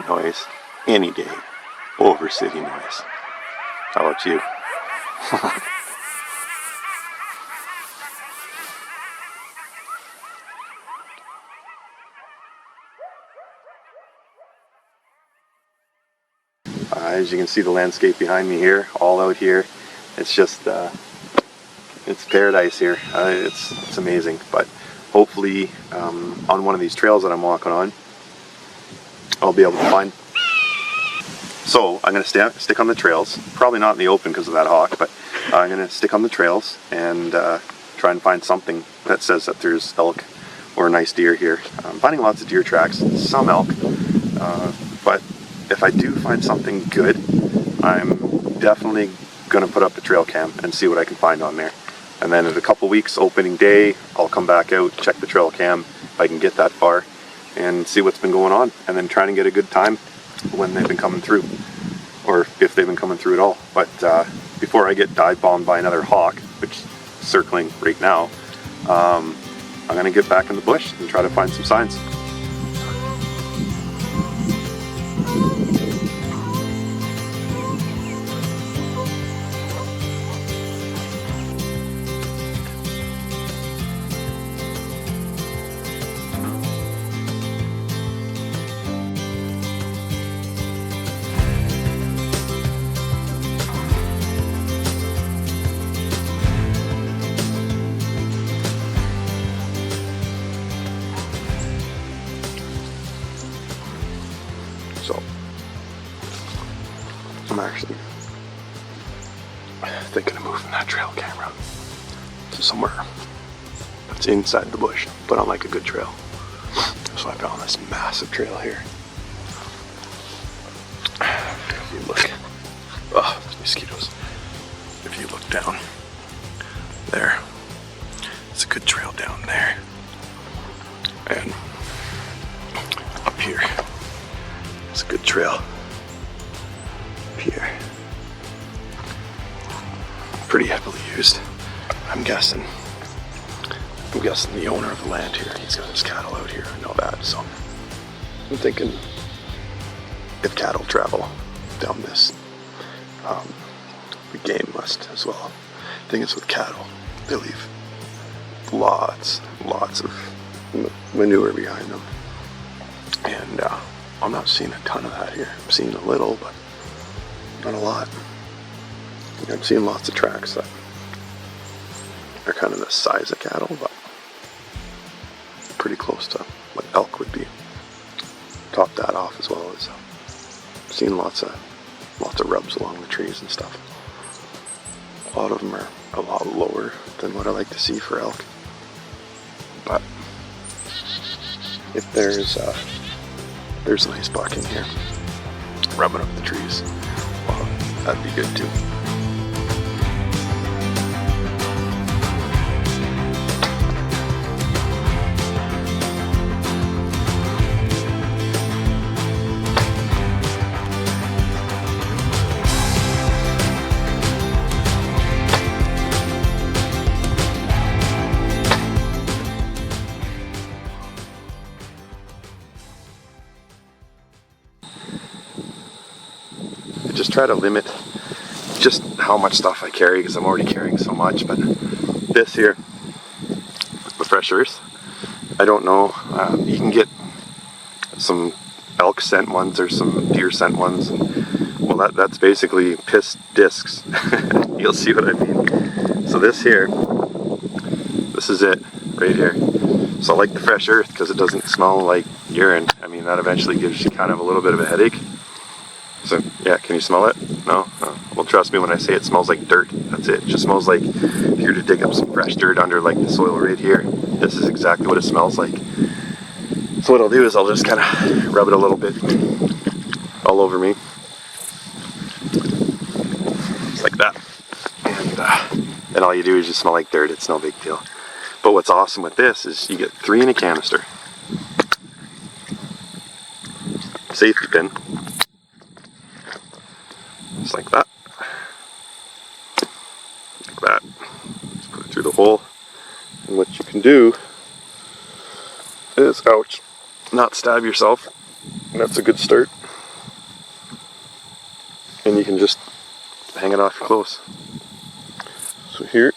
that noise any day over city noise. How about you? As you can see, the landscape behind me here, all out here, it's just it's paradise here. It's amazing. But hopefully on one of these trails that I'm walking on, I'll be able to find. So I'm going to stick on the trails, probably not in the open because of that hawk, but I'm going to stick on the trails and try and find something that says that there's elk or nice deer here. I'm finding lots of deer tracks, some elk, but if I do find something good, I'm definitely going to put up a trail cam and see what I can find on there. And then in a couple weeks, opening day, I'll come back out, check the trail cam if I can get that far, and see what's been going on, and then try and get a good time when they've been coming through, or if they've been coming through at all. But before I get dive bombed by another hawk, which is circling right now, I'm going to get back in the bush and try to find some signs. So, I'm actually thinking of moving that trail camera to somewhere that's inside the bush, but on like a good trail. So I found this massive trail here. If you look, oh, there's mosquitoes. If you look down there, it's a good trail down there. And up here, it's a good trail up here. Pretty heavily used. I'm guessing the owner of the land here, he's got his cattle out here. I know that, so I'm thinking if cattle travel down this, the game must as well. I think it's with cattle. They leave lots of manure behind them, and I'm not seeing a ton of that here. I'm seeing a little, but not a lot. I'm seeing lots of tracks that are kind of the size of cattle, but pretty close to what elk would be. Top that off as well as seeing lots of rubs along the trees and stuff. A lot of them are a lot lower than what I like to see for elk, but if there's a nice buck in here rubbing up the trees, well, that'd be good too. Just try to limit just how much stuff I carry because I'm already carrying so much. But this here, the fresh earth, I don't know, you can get some elk scent ones or some deer scent ones, and well, that's basically piss discs. You'll see what I mean. So this here, this is it right here. So I like the fresh earth because it doesn't smell like urine. I mean, that eventually gives you kind of a little bit of a headache. So yeah, can you smell it? No? Well, trust me when I say it smells like dirt. That's it. It just smells like if you were to dig up some fresh dirt under like the soil right here. This is exactly what it smells like. So what I'll do is I'll just kind of rub it a little bit all over me. Just like that. And all you do is just smell like dirt. It's no big deal. But what's awesome with this is you get 3 in a canister. Safety pin. Just like that. Like that. Just put it through the hole. And what you can do is, ouch, not stab yourself. And that's a good start. and you can just hang it off close. So here,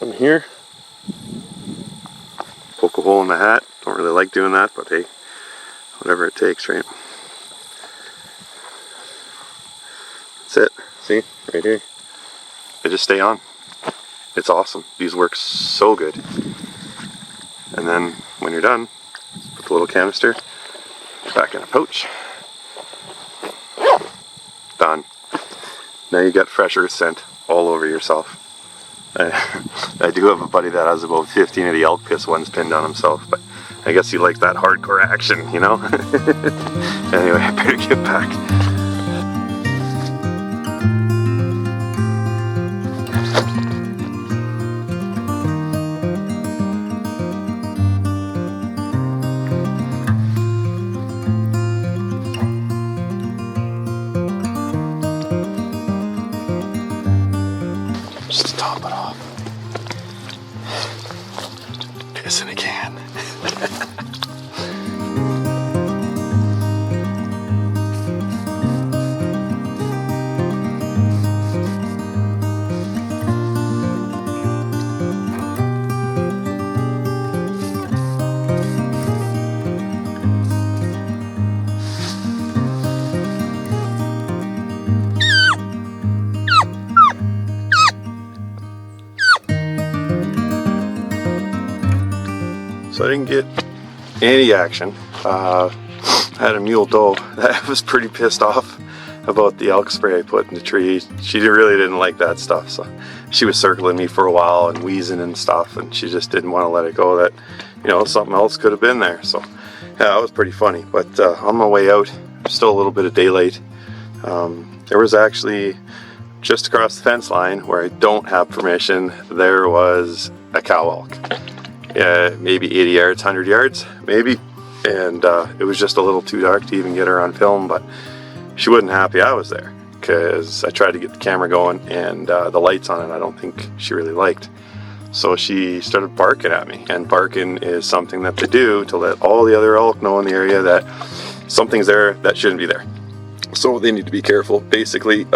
I'm here, poke a hole in the hat. Don't really like doing that, but hey, whatever it takes, right? That's it. See, right here. They just stay on. It's awesome. These work so good. And then when you're done, put the little canister back in a pouch. Done. Now you got fresh earth scent all over yourself. I do have a buddy that has about 15 of the elk piss ones pinned on himself, but I guess he likes that hardcore action, you know? Anyway, I better get back. Just to top it off. Piss in a can. So I didn't get any action. I had a mule doe that was pretty pissed off about the elk spray I put in the tree. She really didn't like that stuff, so she was circling me for a while and wheezing and stuff, and she just didn't want to let it go that, you know, something else could have been there. So yeah, it was pretty funny. But on my way out, still a little bit of daylight. There was actually, just across the fence line where I don't have permission, there was a cow elk. Maybe 80 yards, 100 yards, maybe. And it was just a little too dark to even get her on film, but she wasn't happy I was there because I tried to get the camera going and the lights on it I don't think she really liked. So she started barking at me, and barking is something that they do to let all the other elk know in the area that something's there that shouldn't be there. So they need to be careful. Basically,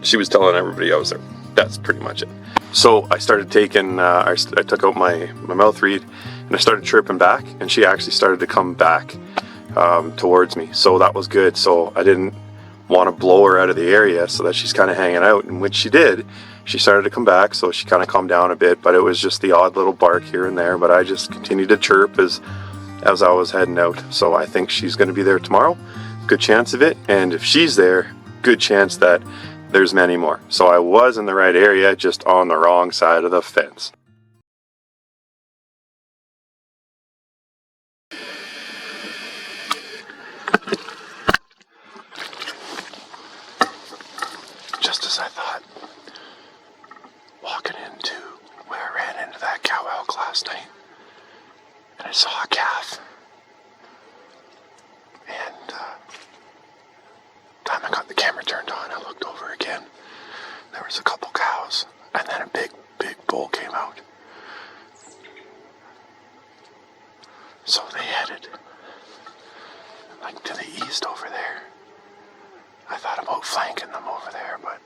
she was telling everybody I was there. That's pretty much it. So I started taking, I took out my mouth reed and I started chirping back, and she actually started to come back towards me. So that was good. So I didn't want to blow her out of the area so that she's kind of hanging out, and when she did, she started to come back, so she kind of calmed down a bit, but it was just the odd little bark here and there, but I just continued to chirp as I was heading out. So I think she's going to be there tomorrow. Good chance of it. And if she's there, good chance that there's many more. So I was in the right area, just on the wrong side of the fence. Just as I thought, walking into where I ran into that cow elk last night, and I saw a calf. And time I got the camera turned on, I looked over again. There was a couple cows, and then a big bull came out. So they headed like to the east over there. I thought about flanking them over there, but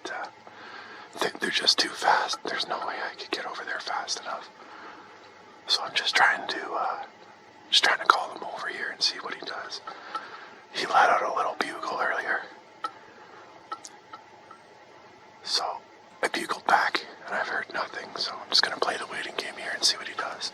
they're just too fast. There's no way I could get over there fast enough. So I'm just trying to call him over here and see what he does. He let out a little bugle earlier. So I bugled back and I've heard nothing, so I'm just going to play the waiting game here and see what he does.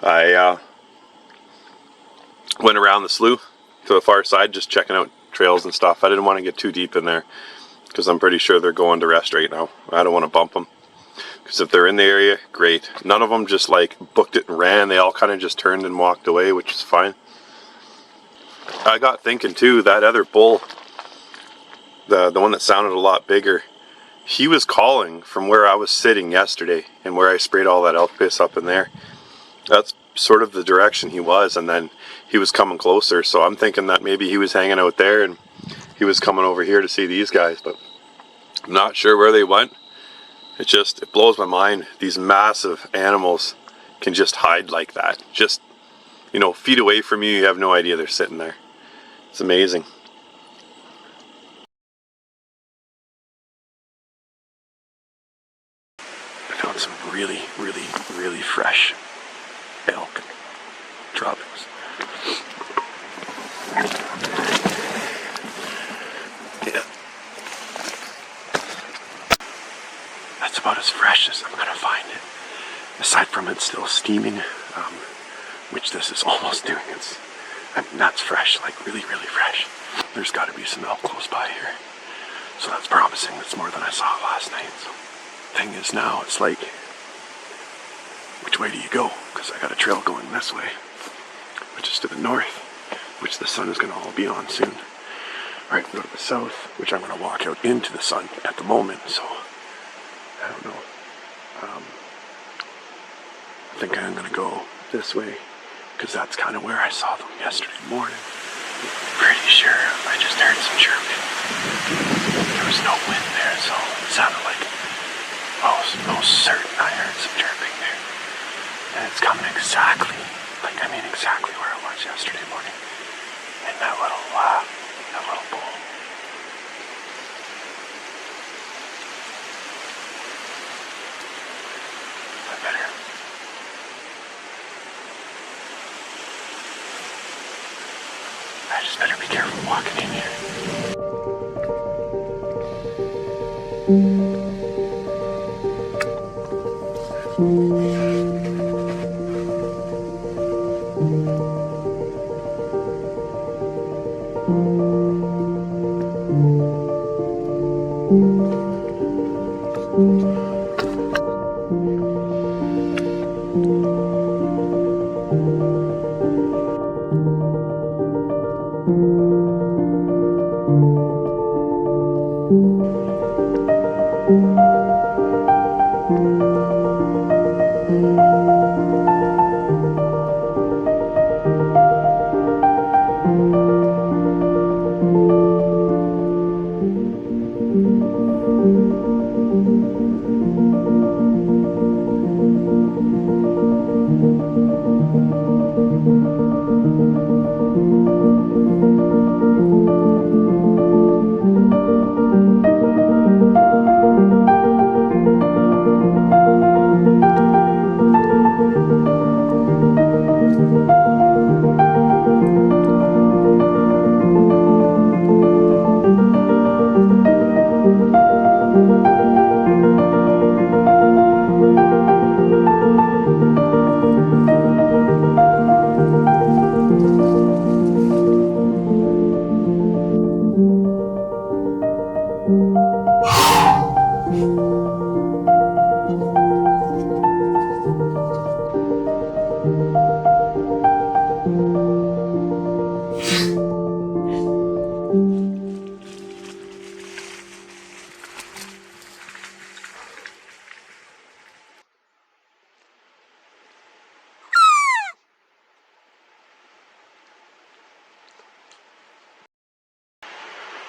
I went around the slough to the far side, just checking out trails and stuff. I didn't want to get too deep in there because I'm pretty sure they're going to rest right now. I don't want to bump them, because if they're in the area, great. None of them just like booked it and ran. They all kind of just turned and walked away, which is fine. I got thinking too, that other bull, the one that sounded a lot bigger, he was calling from where I was sitting yesterday and where I sprayed all that elk piss up in there. That's sort of the direction he was, and then he was coming closer, so I'm thinking that maybe he was hanging out there and he was coming over here to see these guys, but I'm not sure where they went. It blows my mind. These massive animals can just hide like that. Just, you know, feet away from you, you have no idea they're sitting there. It's amazing. I found some really, really, really fresh elk droppings. Yeah. That's about as fresh as I'm gonna find it. Aside from it still steaming, which this is almost doing. That's fresh, like really, really fresh. There's gotta be some elk close by here. So that's promising. That's more than I saw last night. So, thing is now, it's like, which way do you go? Because I got a trail going this way, which is to the north, which the sun is going to all be on soon. Or I can go to the south, which I'm going to walk out into the sun at the moment, so I don't know. I think I'm going to go this way, because that's kind of where I saw them yesterday morning. Pretty sure I just heard some chirping. There was no wind there, so it sounded like most certain I heard some chirping there. And it's coming exactly where I was yesterday morning. In that little bowl. I just better be careful walking in here.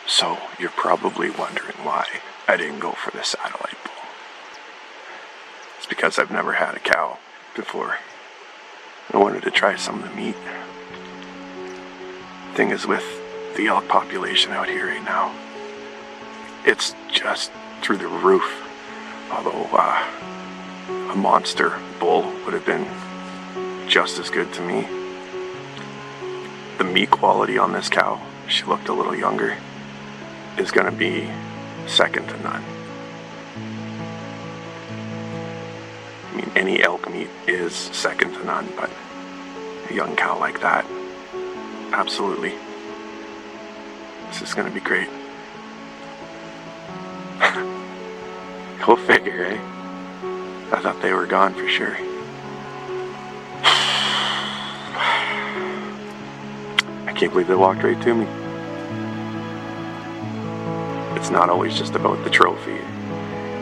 So you're probably wondering why I didn't go for the satellite bull. It's because I've never had a cow before. I wanted to try some of the meat. Thing is, with the elk population out here right now, it's just through the roof. Although a monster bull would have been just as good to me. The meat quality on this cow, she looked a little younger, is going to be second to none. I mean, any elk meat is second to none, but a young cow like that, absolutely. This is gonna be great. Go figure, eh? I thought they were gone for sure. I can't believe they walked right to me. It's not always just about the trophy.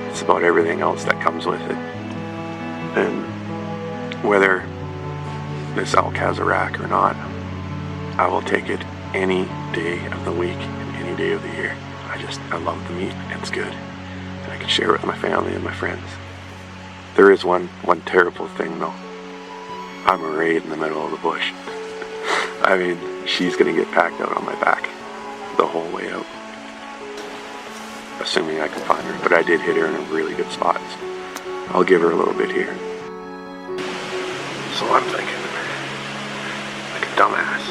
It's about everything else that comes with it. And whether this elk has a rack or not, I will take it any day of the week and any day of the year. I love the meat. It's good. And I can share it with my family and my friends. There is one terrible thing though. I'm right in the middle of the bush. I mean, she's gonna get packed out on my back the whole way out. Assuming I can find her, but I did hit her in a really good spot. So I'll give her a little bit here. So I'm thinking, like a dumbass,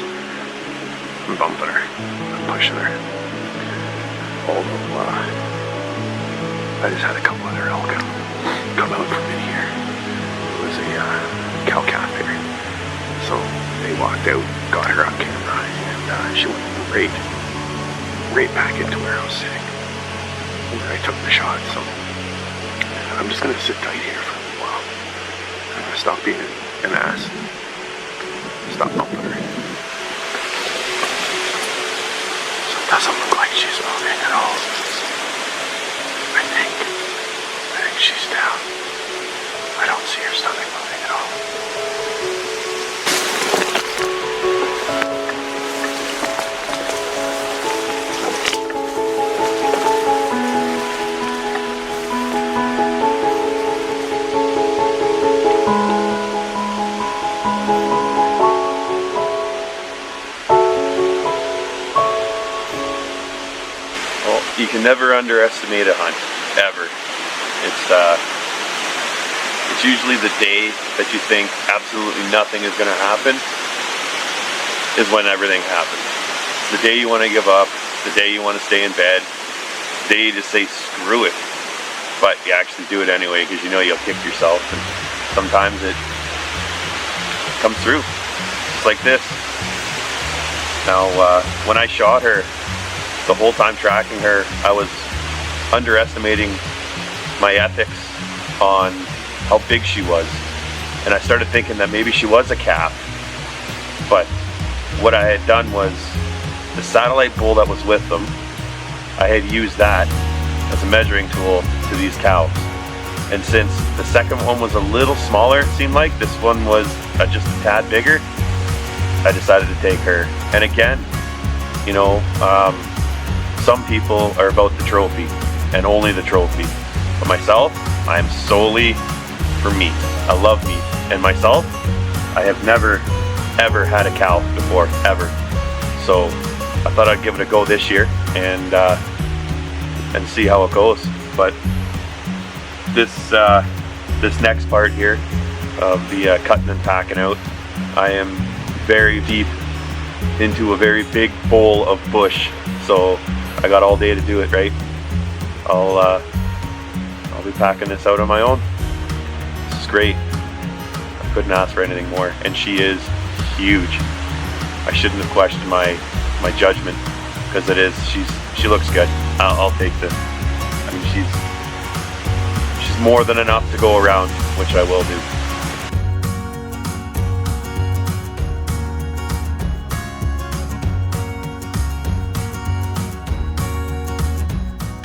I'm bumping her, I'm pushing her. Although, I just had a couple other elk come out from in here. It was a cow calf here. So they walked out, got her on camera, and she went right back into where I was sitting, where I took the shot. So I'm just gonna sit tight here for a little while. I'm gonna stop being an ass and stop bumping her. So it doesn't look like she's moving at all. I think she's down. I don't see her stomach moving at all. Well, you can never underestimate a hunt, ever. It's usually the day that you think absolutely nothing is going to happen is when everything happens. The day you want to give up, the day you want to stay in bed, the day you just say screw it, but you actually do it anyway because you know you'll kick yourself, and sometimes it comes through. It's like this. Now, when I shot her, the whole time tracking her, I was underestimating my ethics on how big she was, and I started thinking that maybe she was a calf. But what I had done was the satellite bull that was with them, I had used that as a measuring tool to these cows. And since the second one was a little smaller, it seemed like this one was just a tad bigger, I decided to take her. And again, you know, some people are about the trophy and only the trophy. But myself, I am solely for meat. I love meat. And myself, I have never, ever had a cow before, ever. So I thought I'd give it a go this year and see how it goes. But this next part here of the cutting and packing out, I am very deep into a very big bowl of bush. So I got all day to do it, right? I'll be packing this out on my own. This is great. I couldn't ask for anything more. And she is huge. I shouldn't have questioned my judgment, because it is. She looks good. I'll take this. I mean, she's more than enough to go around, which I will do.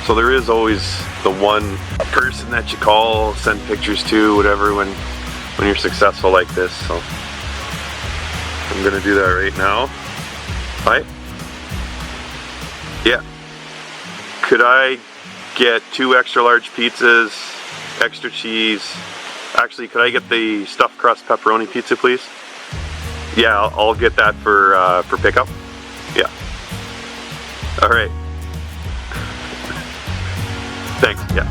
So there is always the one person that you call, send pictures to, whatever, when you're successful like this. So I'm gonna do that right now. Hi. Yeah. Could I get 2 extra large pizzas, extra cheese? Actually, could I get the stuffed crust pepperoni pizza, please? Yeah, I'll get that for pickup. Yeah. All right. Thanks, yeah.